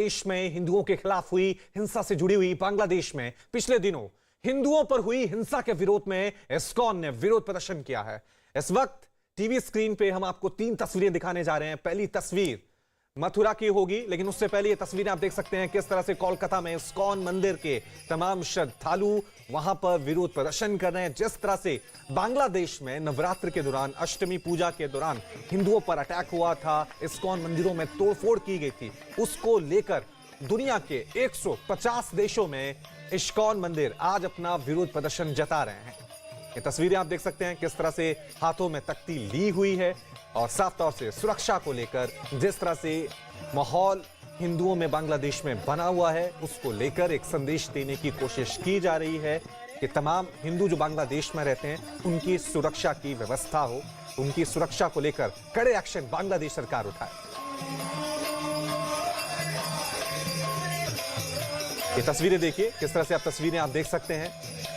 देश में हिंदुओं के खिलाफ हुई हिंसा से जुड़ी हुई बांग्लादेश में पिछले दिनों हिंदुओं पर हुई हिंसा के विरोध में इस्कॉन ने विरोध प्रदर्शन किया है। इस वक्त टीवी स्क्रीन पे हम आपको 3 तस्वीरें दिखाने जा रहे हैं। पहली तस्वीर मथुरा की होगी, लेकिन उससे पहले ये तस्वीरें आप देख सकते हैं किस तरह से कोलकाता में इस्कॉन मंदिर के तमाम श्रद्धालु वहां पर विरोध प्रदर्शन कर रहे हैं। जिस तरह से बांग्लादेश में नवरात्र के दौरान, अष्टमी पूजा के दौरान हिंदुओं पर अटैक हुआ था, इस्कॉन मंदिरों में तोड़फोड़ की गई थी, उसको लेकर दुनिया के 150 देशों में इस्कॉन मंदिर आज अपना विरोध प्रदर्शन जता रहे हैं। ये तस्वीरें आप देख सकते हैं किस तरह से हाथों में तख्ती ली हुई है और साफ तौर से सुरक्षा को लेकर जिस तरह से माहौल हिंदुओं में बांग्लादेश में बना हुआ है, उसको लेकर एक संदेश देने की कोशिश की जा रही है कि तमाम हिंदू जो बांग्लादेश में रहते हैं उनकी सुरक्षा की व्यवस्था हो, उनकी सुरक्षा को लेकर कड़े एक्शन बांग्लादेश सरकार उठाए। ये तस्वीरें देखिए किस तरह से आप देख सकते हैं।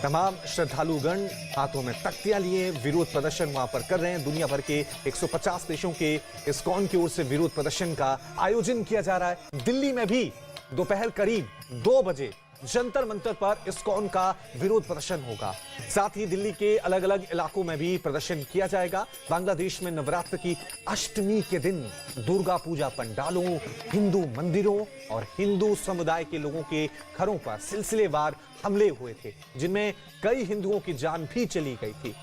तमाम श्रद्धालुगण हाथों में तख्तियां लिए विरोध प्रदर्शन वहां पर कर रहे हैं। दुनिया भर के 150 देशों के इस्कॉन की ओर से विरोध प्रदर्शन का आयोजन किया जा रहा है। दिल्ली में भी दोपहर करीब 2 बजे जंतर मंतर पर इस्कॉन का विरोध प्रदर्शन होगा। साथ ही दिल्ली के अलग अलग इलाकों में भी प्रदर्शन किया जाएगा। बांग्लादेश में नवरात्र की अष्टमी के दिन दुर्गा पूजा पंडालों, हिंदू मंदिरों और हिंदू समुदाय के लोगों के घरों पर सिलसिलेवार हमले हुए थे, जिनमें कई हिंदुओं की जान भी चली गई थी।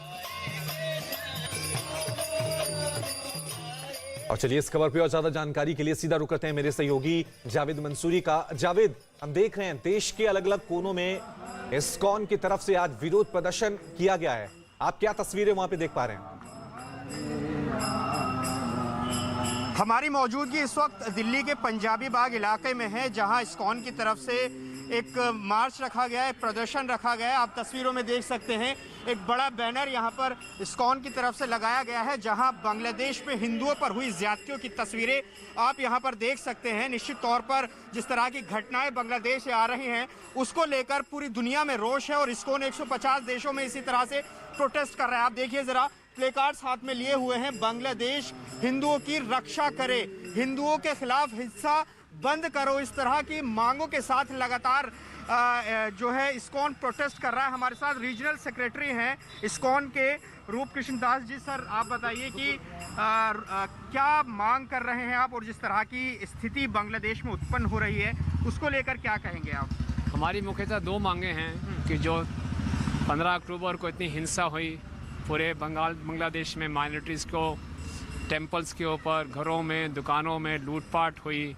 और चलिए इस खबर पे और ज्यादा जानकारी के लिए सीधा रुक करते हैं मेरे सहयोगी जावेद मंसूरी का। जावेद, हम देख रहे हैं देश के अलग अलग कोनों में इस्कॉन की तरफ से आज विरोध प्रदर्शन किया गया है। आप क्या तस्वीरें वहां पे देख पा रहे हैं? हमारी मौजूदगी इस वक्त दिल्ली के पंजाबी बाग इलाके में है, जहां इस्कॉन की तरफ से एक मार्च रखा गया है, प्रदर्शन रखा गया है। आप तस्वीरों में देख सकते हैं एक बड़ा बैनर यहां पर इस्कॉन की तरफ से लगाया गया है, जहां बांग्लादेश में हिंदुओं पर हुई ज्यादतियों की तस्वीरें आप यहां पर देख सकते हैं। निश्चित तौर पर जिस तरह की घटनाएं बांग्लादेश से आ रही हैं उसको लेकर पूरी दुनिया में रोष है और इस्कॉन 150 देशों में इसी तरह से प्रोटेस्ट कर रहा है। आप देखिए जरा, प्लेकार्ड्स हाथ में लिए हुए हैं, बांग्लादेश हिंदुओं की रक्षा करे, हिंदुओं के खिलाफ हिंसा बंद करो, इस तरह की मांगों के साथ लगातार जो है इस्कॉन प्रोटेस्ट कर रहा है। हमारे साथ रीजनल सेक्रेटरी हैं इस्कॉन के, रूप कृष्ण दास जी। सर, आप बताइए कि क्या मांग कर रहे हैं आप और जिस तरह की स्थिति बांग्लादेश में उत्पन्न हो रही है उसको लेकर क्या कहेंगे आप? हमारी मुख्यतः 2 मांगे हैं कि जो 15 अक्टूबर को इतनी हिंसा हुई पूरे बांग्लादेश में, माइनॉरिटीज़ को टेम्पल्स के ऊपर, घरों में, दुकानों में लूटपाट हुई,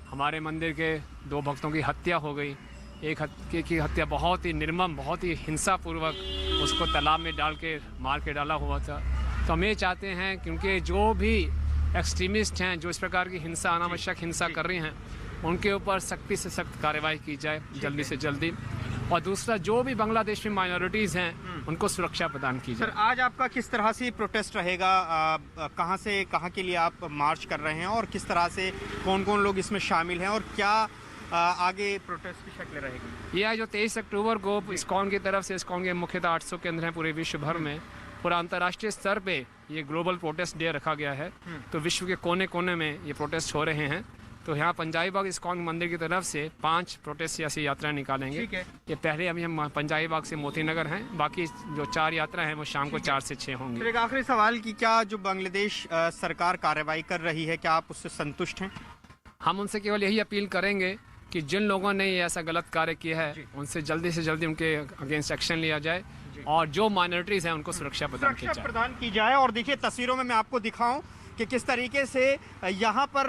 हमारे मंदिर के 2 भक्तों की हत्या हो गई, एक की हत्या बहुत ही निर्मम, बहुत ही हिंसापूर्वक उसको तालाब में डाल के मार के डाला हुआ था। तो हम ये चाहते हैं क्योंकि जो भी एक्सट्रीमिस्ट हैं जो इस प्रकार की हिंसा, अनावश्यक हिंसा कर रही हैं, उनके ऊपर सख्ती से सख्त कार्रवाई की जाए जल्दी से जल्दी। और दूसरा, जो भी बांग्लादेश में माइनॉरिटीज़ हैं उनको सुरक्षा प्रदान की जाए। सर, आज आपका किस तरह से प्रोटेस्ट रहेगा? कहाँ से कहाँ के लिए आप मार्च कर रहे हैं और किस तरह से कौन कौन लोग इसमें शामिल हैं और क्या आगे प्रोटेस्ट की शक्ल रहेगी? यह जो 23 अक्टूबर को इस्कॉन की तरफ से, इस्कॉन के मुख्यतः 800 केंद्र हैं पूरे विश्व भर में, पूरा अंतर्राष्ट्रीय स्तर पे ये ग्लोबल प्रोटेस्ट डे रखा गया है। तो विश्व के कोने कोने में ये प्रोटेस्ट हो रहे हैं। तो यहाँ पंजाबी बाग इस्कॉन मंदिर की तरफ से 5 प्रोटेस्ट जैसी यात्राएं निकालेंगे। ठीक है। ये पहले अभी हम पंजाबी बाग से मोती नगर हैं, बाकी जो 4 यात्रा हैं वो शाम को 4 से 6 होंगी। एक आखिरी सवाल कि क्या जो बांग्लादेश सरकार कार्रवाई कर रही है, क्या आप उससे संतुष्ट हैं? हम उनसे केवल यही अपील करेंगे कि जिन लोगों ने ये ऐसा गलत कार्य किया है उनसे जल्दी से जल्दी उनके अगेंस्ट एक्शन लिया जाए और जो माइनॉरिटीज़ हैं उनको सुरक्षा प्रदान की जाए। और देखिए तस्वीरों में मैं आपको दिखाऊं कि किस तरीके से यहाँ पर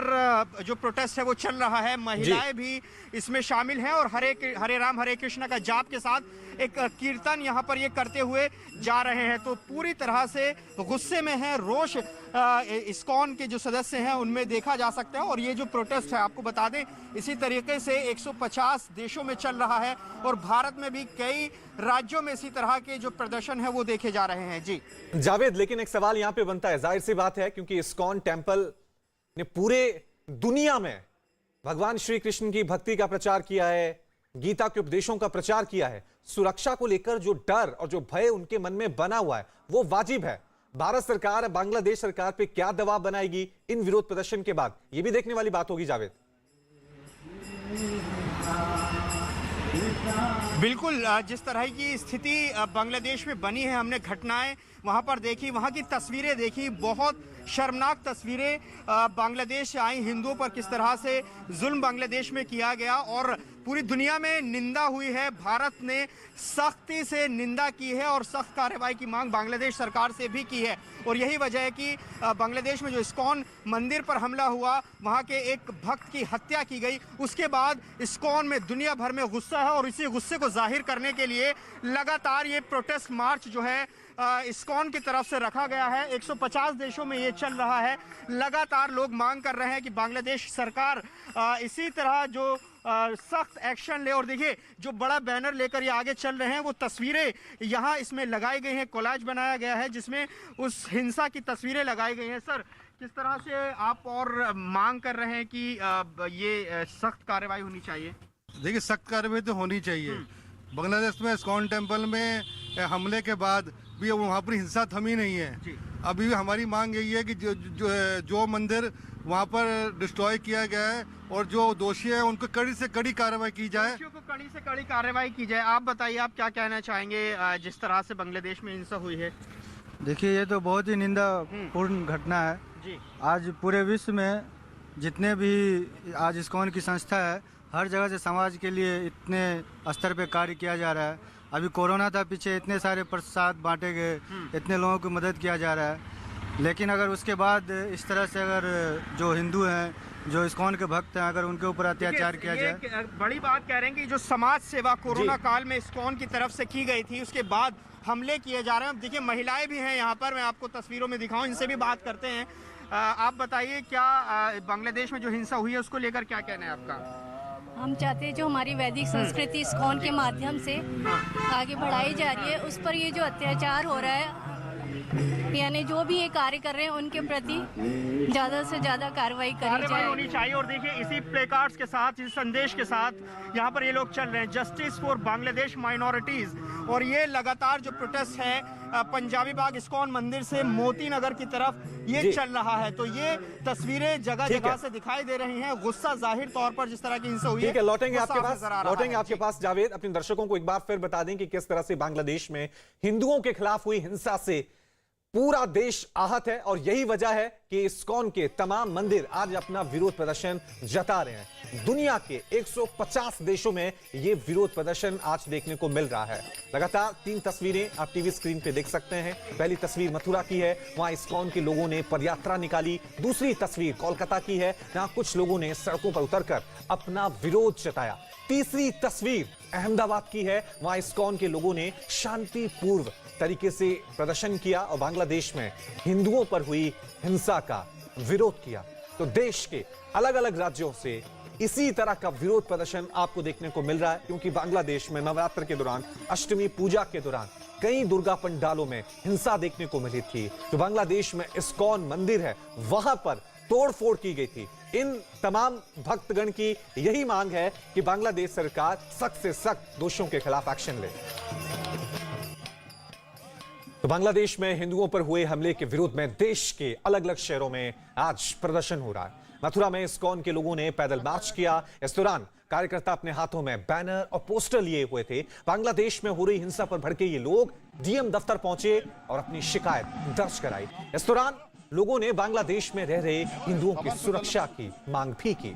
जो प्रोटेस्ट है वो चल रहा है। महिलाएं भी इसमें शामिल हैं और हरे राम हरे कृष्णा का जाप के साथ एक कीर्तन यहाँ पर ये करते हुए जा रहे हैं। तो पूरी तरह से गुस्से में है, रोष इस्कॉन के जो सदस्य हैं उनमें देखा जा सकता है। और ये जो प्रोटेस्ट है, आपको बता दें, इसी तरीके से 150 देशों में चल रहा है और भारत में भी कई राज्यों में इसी तरह के जो प्रदर्शन है वो देखे जा रहे हैं। जी जावेद, लेकिन एक सवाल यहां पे बनता है, जाहिर सी बात है क्योंकि इस्कॉन टेम्पल ने पूरे दुनिया में भगवान श्री कृष्ण की भक्ति का प्रचार किया है, गीता के उपदेशों का प्रचार किया है। सुरक्षा को लेकर जो डर और जो भय उनके मन में बना हुआ है वो वाजिब है। भारत सरकार बांग्लादेश सरकार पे क्या दबाव बनाएगी इन विरोध प्रदर्शन के बाद, ये भी देखने वाली बात होगी। जावेद, बिल्कुल, जिस तरह की स्थिति बांग्लादेश में बनी है, हमने घटनाएं वहां पर देखी, वहां की तस्वीरें देखी, बहुत शर्मनाक तस्वीरें बांग्लादेश से आई। हिंदुओं पर किस तरह से जुल्म बांग्लादेश में किया गया और पूरी दुनिया में निंदा हुई है। भारत ने सख्ती से निंदा की है और सख्त कार्रवाई की मांग बांग्लादेश सरकार से भी की है। और यही वजह है कि बांग्लादेश में जो इस्कॉन मंदिर पर हमला हुआ, वहां के एक भक्त की हत्या की गई, उसके बाद इस्कॉन में दुनिया भर में गुस्सा है और इसी गुस्से को जाहिर करने के लिए लगातार ये प्रोटेस्ट मार्च जो है इस्कॉन की तरफ से रखा गया है। 150 देशों में ये चल रहा है। लगातार लोग मांग कर रहे हैं कि बांग्लादेश सरकार इसी तरह जो सख्त एक्शन ले। और देखिए, जो बड़ा बैनर लेकर ये आगे चल रहे हैं, वो तस्वीरें यहाँ इसमें लगाई गई हैं, कोलाज बनाया गया है जिसमें उस हिंसा की तस्वीरें लगाई गई हैं। सर, किस तरह से आप और मांग कर रहे हैं कि ये सख्त कार्रवाई होनी चाहिए? देखिए, सख्त कार्रवाई तो होनी चाहिए। बांग्लादेश में इस्कॉन टेम्पल में हमले के बाद भी वहाँ पर हिंसा थमी नहीं है। अभी भी हमारी मांग यही है कि जो मंदिर वहाँ पर डिस्ट्रॉय किया गया है और जो दोषी है उनको कड़ी से कड़ी कार्रवाई की जाए। दोषियों को कड़ी से कड़ी कार्रवाई की जाए। आप बताइए, आप क्या कहना चाहेंगे जिस तरह से बांग्लादेश में हिंसा हुई है? देखिए, ये तो बहुत ही निंदापूर्ण घटना है जी। आज पूरे विश्व में जितने भी आज इस्कॉन की संस्था है, हर जगह से समाज के लिए इतने स्तर पे कार्य किया जा रहा है। अभी कोरोना था, पीछे इतने सारे प्रसाद बांटे गए, इतने लोगों की मदद किया जा रहा है। लेकिन अगर उसके बाद इस तरह से अगर जो हिंदू हैं, जो इस्कॉन के भक्त हैं, अगर उनके ऊपर अत्याचार किया जाए। बड़ी बात कह रहे हैं कि जो समाज सेवा कोरोना काल में इस्कॉन की तरफ से की गई थी, उसके बाद हमले किए जा रहे हैं। देखिए, महिलाएं भी हैं यहाँ पर, मैं आपको तस्वीरों में दिखाऊं, इनसे भी बात करते हैं। आप बताइए, क्या बांग्लादेश में जो हिंसा हुई है उसको लेकर क्या कहना है आपका? हम चाहते हैं जो हमारी वैदिक संस्कृति इस्कॉन के माध्यम से आगे बढ़ाई जा रही है, उस पर ये जो अत्याचार हो रहा है, यानी जो भी ये कार्य कर रहे हैं उनके प्रति ज़्यादा से ज़्यादा कार्रवाई करी जाए, होनी चाहिए। और देखिए, इसी प्ले कार्ड्स के साथ, इस संदेश के साथ यहाँ पर ये लोग चल रहे हैं, जस्टिस फॉर बांग्लादेश माइनॉरिटीज। और ये लगातार जो प्रोटेस्ट है पंजाबी बाग इस्कॉन मंदिर से मोती नगर की तरफ ये चल रहा है। तो ये तस्वीरें जगह जगह से दिखाई दे रही हैं। गुस्सा जाहिर तौर पर जिस तरह की हिंसा हुई है, लौटेंगे आपके पास जावेद। अपने दर्शकों को एक बार फिर बता दें कि किस तरह से बांग्लादेश में हिंदुओं के खिलाफ हुई हिंसा से पूरा देश आहत है और यही वजह है कि इस्कॉन के तमाम मंदिर आज अपना विरोध प्रदर्शन जता रहे हैं। दुनिया के 150 देशों में यह विरोध प्रदर्शन आज देखने को मिल रहा है। लगातार 3 तस्वीरें आप टीवी स्क्रीन पे देख सकते हैं। पहली तस्वीर मथुरा की है, वहां इस्कॉन के लोगों ने पदयात्रा निकाली। दूसरी तस्वीर कोलकाता की है, जहां कुछ लोगों ने सड़कों पर उतरकर अपना विरोध जताया। तीसरी तस्वीर अहमदाबाद की है, वहां इस्कॉन के लोगों ने शांतिपूर्व तरीके से प्रदर्शन किया और बांग्लादेश में हिंदुओं पर हुई हिंसा का विरोध किया। तो देश के अलग अलग राज्यों से इसी तरह का विरोध प्रदर्शन आपको देखने को मिल रहा है, क्योंकि बांग्लादेश में नवरात्र के दौरान, अष्टमी पूजा के दौरान कई दुर्गा पंडालों में हिंसा देखने को मिली थी। जो बांग्लादेश में इस्कॉन मंदिर है, वहां पर तोड़फोड़ की गई थी। इन तमाम भक्तगण की यही मांग है कि बांग्लादेश सरकार सख्त से सख्त दोषियों के खिलाफ एक्शन ले। तो बांग्लादेश में हिंदुओं पर हुए हमले के विरोध में देश के अलग अलग शहरों में आज प्रदर्शन हो रहा है। मथुरा में इस्कॉन के लोगों ने पैदल मार्च किया। इस दौरान कार्यकर्ता अपने हाथों में बैनर और पोस्टर लिए हुए थे। बांग्लादेश में हो रही हिंसा पर भड़के ये लोग डीएम दफ्तर पहुंचे और अपनी शिकायत दर्ज कराई। इस दौरान लोगों ने बांग्लादेश में रह रहे हिंदुओं की सुरक्षा की मांग भी की।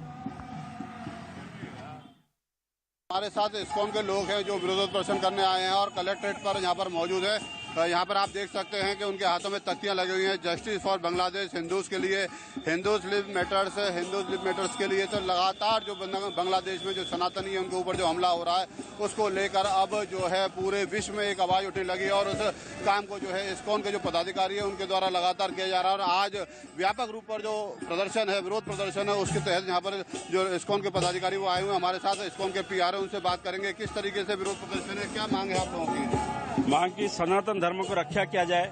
हमारे साथ इस्कॉन के लोग हैं जो विरोध प्रदर्शन करने आए हैं और कलेक्ट्रेट पर यहाँ पर मौजूद है। यहाँ पर आप देख सकते हैं कि उनके हाथों में तख्तियाँ लगी हुई हैं, जस्टिस फॉर बांग्लादेश, हिंदूज के लिए, हिंदूज लिव मैटर्स के लिए। तो लगातार जो बांग्लादेश में जो सनातनी है उनके ऊपर जो हमला हो रहा है, उसको लेकर अब जो है पूरे विश्व में एक आवाज़ उठने लगी और उस काम को जो है इस्कॉन के जो पदाधिकारी है उनके द्वारा लगातार किया जा रहा है। और आज व्यापक रूप पर जो प्रदर्शन है, विरोध प्रदर्शन है, उसके तहत यहाँ पर जो इस्कॉन के पदाधिकारी वो आए हुए हैं। हमारे साथ इस्कॉन के PR है, उनसे बात करेंगे किस तरीके से विरोध प्रदर्शन है, क्या मांग है आप लोगों की? मांग की सनातन धर्म को रक्षा किया जाए,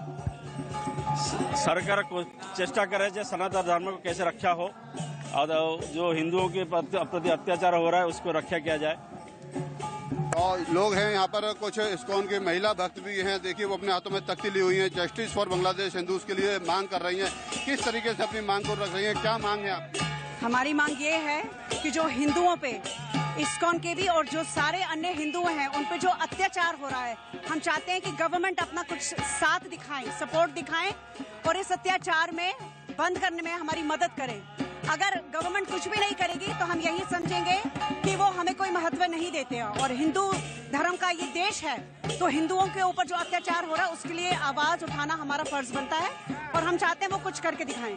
सरकार को चेष्टा करे जो सनातन धर्म को कैसे रक्षा हो और जो हिंदुओं के प्रति अत्याचार हो रहा है उसको रक्षा किया जाए। और लोग हैं यहाँ पर, कुछ इस्कॉन के महिला भक्त भी हैं। देखिए, वो अपने हाथों में तख्ती ली हुई हैं, जस्टिस फॉर बांग्लादेश हिंदूज के लिए मांग कर रही हैं। किस तरीके से अपनी मांग को रख रही हैं, क्या मांग है आपकी? हमारी मांग ये है कि जो हिंदुओं पे इस्कॉन के भी और जो सारे अन्य हिंदू हैं उन पे जो अत्याचार हो रहा है, हम चाहते हैं कि गवर्नमेंट अपना कुछ साथ दिखाएं, सपोर्ट दिखाएं और इस अत्याचार में बंद करने में हमारी मदद करें। अगर गवर्नमेंट कुछ भी नहीं करेगी तो हम यही समझेंगे कि वो हमें कोई महत्व नहीं देते हैं और हिंदू धर्म का ये देश है, तो हिंदुओं के ऊपर जो अत्याचार हो रहा है उसके लिए आवाज उठाना हमारा फर्ज बनता है और हम चाहते हैं वो कुछ करके दिखाएं।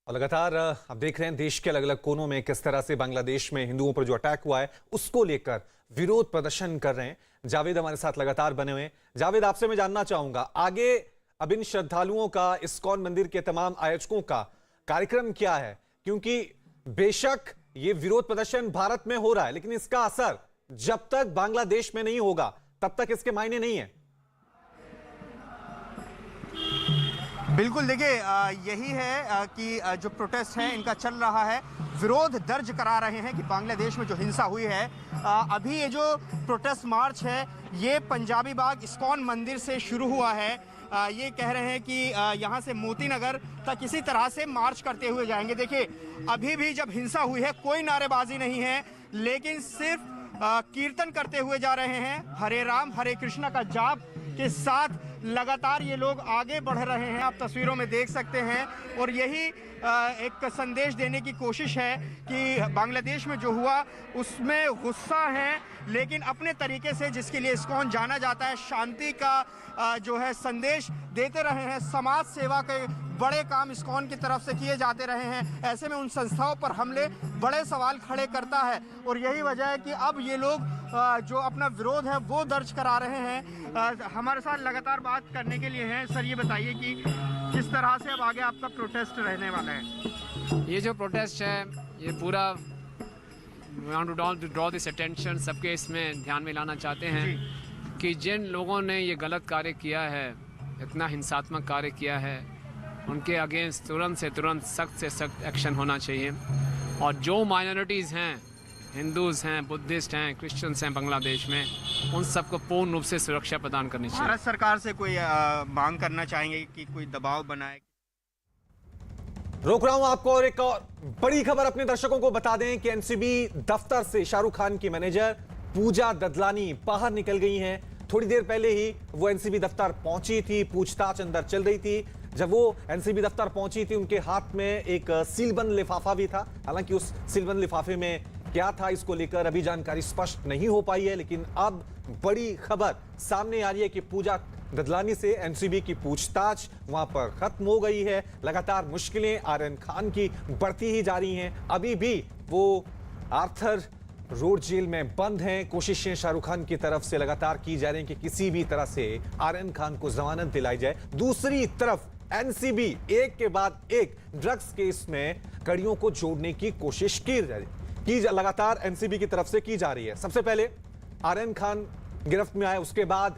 और लगातार आप देख रहे हैं देश के अलग अलग कोनों में किस तरह से बांग्लादेश में हिंदुओं पर जो अटैक हुआ है उसको लेकर विरोध प्रदर्शन कर रहे हैं। जावेद हमारे साथ लगातार बने हुए हैं। जावेद, आपसे मैं जानना चाहूंगा आगे अब इन श्रद्धालुओं का, इस्कॉन मंदिर के तमाम आयोजकों का कार्यक्रम क्या है? क्योंकि बेशक ये विरोध प्रदर्शन भारत में हो रहा है, लेकिन इसका असर जब तक बांग्लादेश में नहीं होगा तब तक इसके मायने नहीं है। बिल्कुल, देखिए यही है कि जो प्रोटेस्ट है इनका चल रहा है, विरोध दर्ज करा रहे हैं कि बांग्लादेश में जो हिंसा हुई है। अभी ये जो प्रोटेस्ट मार्च है ये पंजाबी बाग इस्कॉन मंदिर से शुरू हुआ है। ये कह रहे हैं कि यहाँ से मोती नगर तक इसी तरह से मार्च करते हुए जाएंगे। देखिए अभी भी जब हिंसा हुई है कोई नारेबाजी नहीं है, लेकिन सिर्फ कीर्तन करते हुए जा रहे हैं। हरे राम हरे कृष्णा का जाप के साथ लगातार ये लोग आगे बढ़ रहे हैं, आप तस्वीरों में देख सकते हैं। और यही एक संदेश देने की कोशिश है कि बांग्लादेश में जो हुआ उसमें गुस्सा है, लेकिन अपने तरीके से जिसके लिए इस्कॉन जाना जाता है, शांति का जो है संदेश देते रहे हैं। समाज सेवा के बड़े काम इस्कॉन की तरफ से किए जाते रहे हैं। ऐसे में उन संस्थाओं पर हमले बड़े सवाल खड़े करता है और यही वजह है कि अब ये लोग जो अपना विरोध है वो दर्ज करा रहे हैं। हमारे साथ लगातार बात करने के लिए हैं। सर, ये बताइए कि किस तरह से अब आगे आपका प्रोटेस्ट रहने वाला है? ये जो प्रोटेस्ट है ये पूरा ड्रॉ दिस अटेंशन, सबके इसमें ध्यान में लाना चाहते हैं कि जिन लोगों ने ये गलत कार्य किया है, इतना हिंसात्मक कार्य किया है, उनके अगेंस्ट तुरंत से तुरंत सख्त से सख्त एक्शन होना चाहिए। और जो माइनॉरिटीज़ हैं, हिंदूज़ हैं, बुद्धिस्ट हैं, क्रिश्चियंस हैं बांग्लादेश में, उन सबको पूर्ण रूप से सुरक्षा प्रदान करनी चाहिए। भारत सरकार से कोई मांग करना चाहेंगे कि कोई दबाव बनाए? रोक रहा हूं आपको और एक और बड़ी खबर अपने दर्शकों को बता दें कि एनसीबी दफ्तर से शाहरुख खान की मैनेजर पूजा ददलानी बाहर निकल गई हैं। थोड़ी देर पहले ही वो एनसीबी दफ्तर पहुंची थी, पूछताछ अंदर चल रही थी। जब वो एनसीबी दफ्तर पहुंची थी उनके हाथ में एक सीलबंद लिफाफा भी था। हालांकि उस सीलबंद लिफाफे में क्या था इसको लेकर अभी जानकारी स्पष्ट नहीं हो पाई है, लेकिन अब बड़ी खबर सामने आ रही है कि पूजा ददलानी से एनसीबी की पूछताछ वहां पर खत्म हो गई है। लगातार मुश्किलें आर्यन खान की बढ़ती ही जा रही हैं। अभी भी वो आर्थर रोड जेल में बंद हैं। कोशिशें शाहरुख खान की तरफ से लगातार की जा रही हैं कि किसी भी तरह से आर्यन खान को जमानत दिलाई जाए। दूसरी तरफ एनसीबी एक के बाद एक ड्रग्स केस में कड़ियों को जोड़ने की कोशिश लगातार एनसीबी की तरफ से की जा रही है। सबसे पहले आर्यन खान गिरफ्त में आए, उसके बाद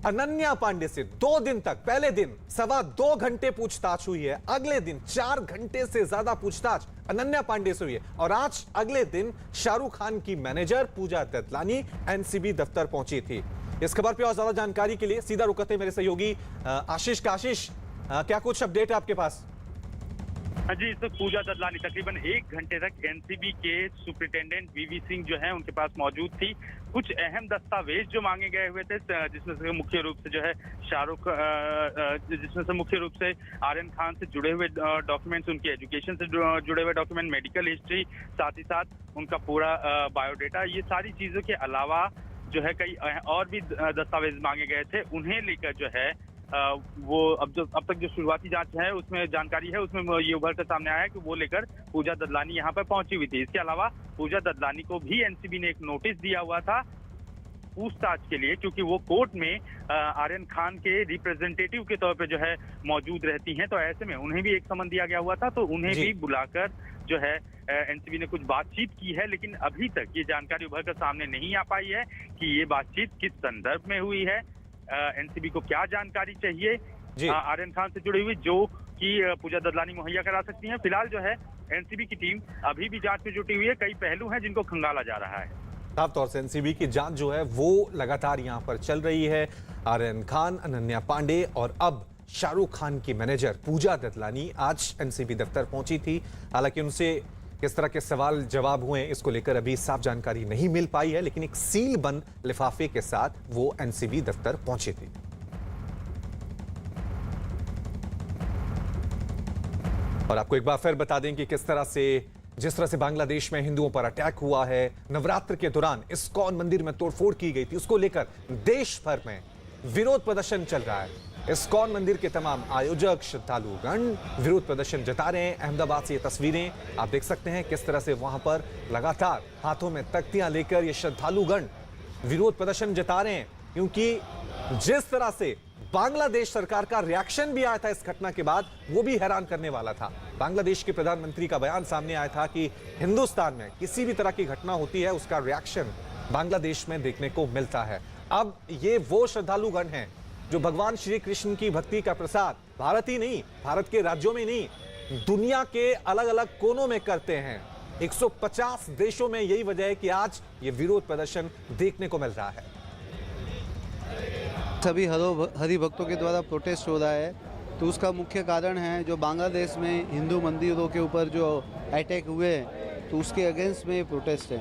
अनन्या पांडे से 2 दिन तक, पहले दिन 2.25 घंटे पूछताछ हुई है, अगले दिन 4 घंटे से ज्यादा पूछताछ अनन्या पांडे से हुई है और आज अगले दिन शाहरुख खान की मैनेजर पूजा ददलानी एनसीबी दफ्तर पहुंची थी। इस खबर पर और ज्यादा जानकारी के लिए सीधा रुकते हैं मेरे सहयोगी आशीष का। आशीष, क्या कुछ अपडेट है आपके पास? जी, इस वक्त पूजा ददलानी तकरीबन 1 घंटे तक एनसीबी के सुपरिटेंडेंट वीवी सिंह जो है उनके पास मौजूद थी। कुछ अहम दस्तावेज जो मांगे गए हुए थे, जिसमें से मुख्य रूप से जो है आर्यन खान से जुड़े हुए डॉक्यूमेंट्स, उनके एजुकेशन से जुड़े हुए डॉक्यूमेंट, मेडिकल हिस्ट्री, साथ ही साथ उनका पूरा बायोडेटा, ये सारी चीजों के अलावा जो है कई और भी दस्तावेज मांगे गए थे। उन्हें लेकर जो है वो अब तक जो शुरुआती जांच है उसमें जानकारी है, उसमें ये उभर कर सामने आया है कि वो लेकर पूजा ददलानी यहाँ पर पहुंची हुई थी। इसके अलावा पूजा ददलानी को भी एनसीबी ने एक नोटिस दिया हुआ था पूछताछ के लिए, क्योंकि वो कोर्ट में आर्यन खान के रिप्रेजेंटेटिव के तौर पे जो है मौजूद रहती हैं, तो ऐसे में उन्हें भी एक समन दिया गया हुआ था, तो उन्हें भी बुलाकर जो है एनसीबी ने कुछ बातचीत की है। लेकिन अभी तक ये जानकारी उभर कर सामने नहीं आ पाई है कि ये बातचीत किस संदर्भ में हुई है, एनसीबी को क्या जानकारी चाहिए आर्यन खान से जुड़ी हुई जो कि पूजा ददलानी मुहैया करा सकती हैं। फिलहाल जो है एनसीबी की टीम अभी भी जांच में जुटी हुई है। कई पहलू हैं जिनको खंगाला जा रहा है। साफ तौर से एनसीबी की जांच जो है वो लगातार यहां पर चल रही है। आर्यन खान, अनन्या पांडे और अब शाहरुख खान की मैनेजर पूजा ददलानी आज एनसीबी दफ्तर पहुंची थी। हालांकि उनसे किस तरह के सवाल जवाब हुए इसको लेकर अभी साफ जानकारी नहीं मिल पाई है, लेकिन एक सील बंद लिफाफे के साथ वो एनसीबी दफ्तर पहुंचे थे। और आपको एक बार फिर बता दें कि किस तरह से जिस तरह से बांग्लादेश में हिंदुओं पर अटैक हुआ है, नवरात्र के दौरान इस्कॉन मंदिर में तोड़फोड़ की गई थी, उसको लेकर देश भर में विरोध प्रदर्शन चल रहा है। इस्कॉन मंदिर के तमाम आयोजक, श्रद्धालुगण विरोध प्रदर्शन जता रहे हैं। अहमदाबाद से ये तस्वीरें आप देख सकते हैं किस तरह से वहां पर लगातार हाथों में तख्तियां लेकर ये श्रद्धालुगण विरोध प्रदर्शन जता रहे हैं, क्योंकि जिस तरह से बांग्लादेश सरकार का रिएक्शन भी आया था इस घटना के बाद, वो भी हैरान करने वाला था। बांग्लादेश के प्रधानमंत्री का बयान सामने आया था कि हिंदुस्तान में किसी भी तरह की घटना होती है उसका रिएक्शन बांग्लादेश में देखने को मिलता है। अब ये वो श्रद्धालुगण हैं जो भगवान श्री कृष्ण की भक्ति का प्रसाद भारत ही नहीं, भारत के राज्यों में नहीं, दुनिया के अलग अलग कोनों में करते हैं। 150 देशों में यही वजह है कि आज ये विरोध प्रदर्शन देखने को मिल रहा है। सभी हरि भक्तों के द्वारा प्रोटेस्ट हो रहा है, तो उसका मुख्य कारण है जो बांग्लादेश में हिंदू मंदिरों के ऊपर जो अटैक हुए हैं, तो उसके अगेंस्ट में प्रोटेस्ट है।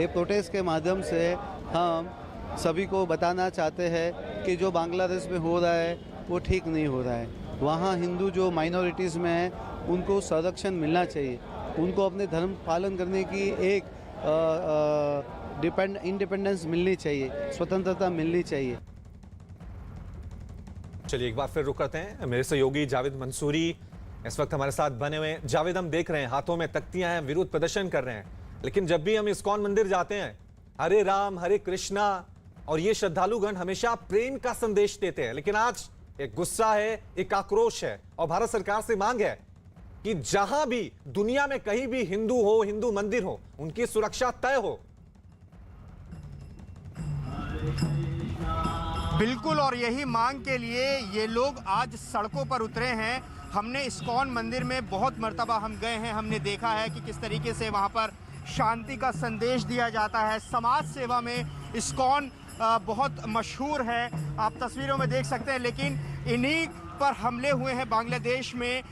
ये प्रोटेस्ट के माध्यम से हम सभी को बताना चाहते हैं कि जो बांग्लादेश में हो रहा है वो ठीक नहीं हो रहा है। वहाँ हिंदू जो माइनॉरिटीज़ में हैं उनको संरक्षण मिलना चाहिए, उनको अपने धर्म पालन करने की एक इंडिपेंडेंस मिलनी चाहिए, स्वतंत्रता मिलनी चाहिए। चलिए एक बार फिर रुक करते हैं। मेरे सहयोगी जावेद मंसूरी इस वक्त हमारे साथ बने हुए हैं। जावेद, हम देख रहे हैं हाथों में तख्तियां हैं, विरोध प्रदर्शन कर रहे हैं, लेकिन जब भी हम इस्कॉन मंदिर जाते हैं, हरे राम हरे कृष्णा, और ये श्रद्धालुगण हमेशा प्रेम का संदेश देते हैं, लेकिन आज एक गुस्सा है, एक आक्रोश है, और भारत सरकार से मांग है कि जहां भी दुनिया में कहीं भी हिंदू हो, हिंदू मंदिर हो, उनकी सुरक्षा तय हो। बिल्कुल, और यही मांग के लिए ये लोग आज सड़कों पर उतरे हैं। हमने इस्कॉन मंदिर में बहुत मर्तबा हम गए हैं, हमने देखा है कि किस तरीके से वहाँ पर शांति का संदेश दिया जाता है। समाज सेवा में इस्कॉन बहुत मशहूर है, आप तस्वीरों में देख सकते हैं, लेकिन इन्हीं पर हमले हुए हैं बांग्लादेश में।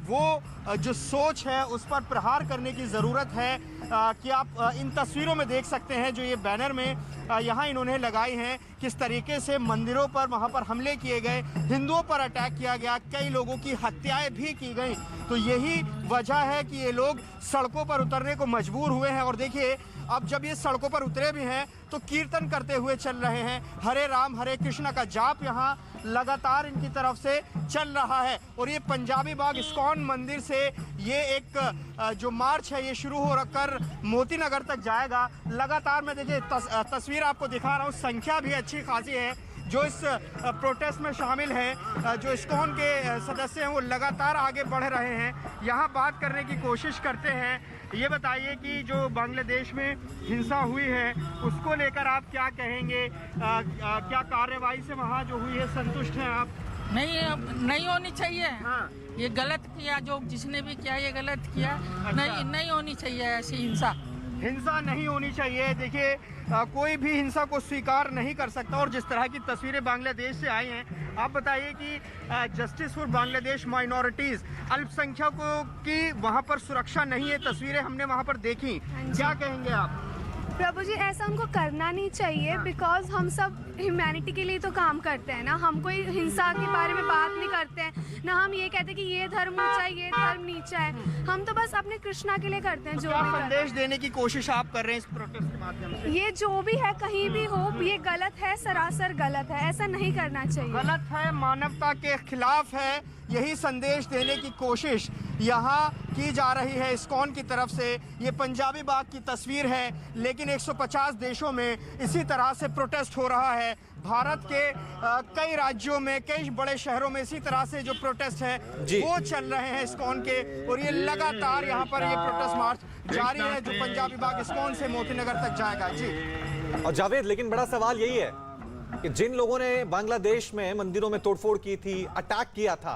वो जो सोच है उस पर प्रहार करने की ज़रूरत है कि आप इन तस्वीरों में देख सकते हैं जो ये बैनर में यहाँ इन्होंने लगाई हैं, किस तरीके से मंदिरों पर वहाँ पर हमले किए गए, हिंदुओं पर अटैक किया गया, कई लोगों की हत्याएं भी की गई। तो यही वजह है कि ये लोग सड़कों पर उतरने को मजबूर हुए हैं। और देखिए, अब जब ये सड़कों पर उतरे भी हैं तो कीर्तन करते हुए चल रहे हैं, हरे राम हरे कृष्णा का जाप यहाँ लगातार इनकी तरफ से चल रहा है। और ये पंजाबी बाग इस्कॉन मंदिर से ये एक जो मार्च है ये शुरू हो कर मोती नगर तक जाएगा। लगातार मैं देखिए तस्वीर आपको दिखा रहा हूँ, संख्या भी अच्छी खासी है जो इस प्रोटेस्ट में शामिल हैं। जो इस्कॉन के सदस्य हैं वो लगातार आगे बढ़ रहे हैं, यहाँ बात करने की कोशिश करते हैं। ये बताइए कि जो बांग्लादेश में हिंसा हुई है उसको लेकर आप क्या कहेंगे? क्या कार्रवाई से वहाँ जो हुई है संतुष्ट हैं आप? नहीं होनी चाहिए। हाँ। ये गलत किया, जो जिसने भी किया ये गलत किया। अच्छा। नहीं होनी चाहिए ऐसी हिंसा। हिंसा नहीं होनी चाहिए। देखिए, कोई भी हिंसा को स्वीकार नहीं कर सकता। और जिस तरह की तस्वीरें बांग्लादेश से आई हैं, आप बताइए कि जस्टिस फॉर बांग्लादेश माइनॉरिटीज़, अल्पसंख्यकों की वहाँ पर सुरक्षा नहीं है, तस्वीरें हमने वहाँ पर देखी, क्या कहेंगे आप? प्रभु जी, ऐसा उनको करना नहीं चाहिए, बिकॉज हम सब ह्यूमैनिटी के लिए तो काम करते हैं ना। हम कोई हिंसा के बारे में बात नहीं करते हैं ना, हम ये कहते हैं कि ये धर्म ऊंचा है ये धर्म नीचा है। हम तो बस अपने कृष्णा के लिए करते हैं। जो भी संदेश देने की कोशिश आप कर रहे हैं इस प्रोटेस्ट के माध्यम से? ये जो भी है कहीं भी हो, ये गलत है, सरासर गलत है, ऐसा नहीं करना चाहिए। गलत है, मानवता के खिलाफ है, यही संदेश देने की कोशिश यहाँ की जा रही है इस्कॉन की तरफ से। ये पंजाबी बाग की तस्वीर है, लेकिन 150 देशों में इसी तरह से प्रोटेस्ट हो रहा है। भारत के कई राज्यों में, कई बड़े शहरों में इसी तरह से जो प्रोटेस्ट है वो चल रहे हैं इस्कॉन के। और ये लगातार यहाँ पर ये प्रोटेस्ट मार्च जारी है जो पंजाबी बाग इस्कॉन से मोती नगर तक जाएगा। जी। और जावेद, लेकिन बड़ा सवाल यही है कि जिन लोगों ने बांग्लादेश में मंदिरों में तोड़फोड़ की थी, अटैक किया था,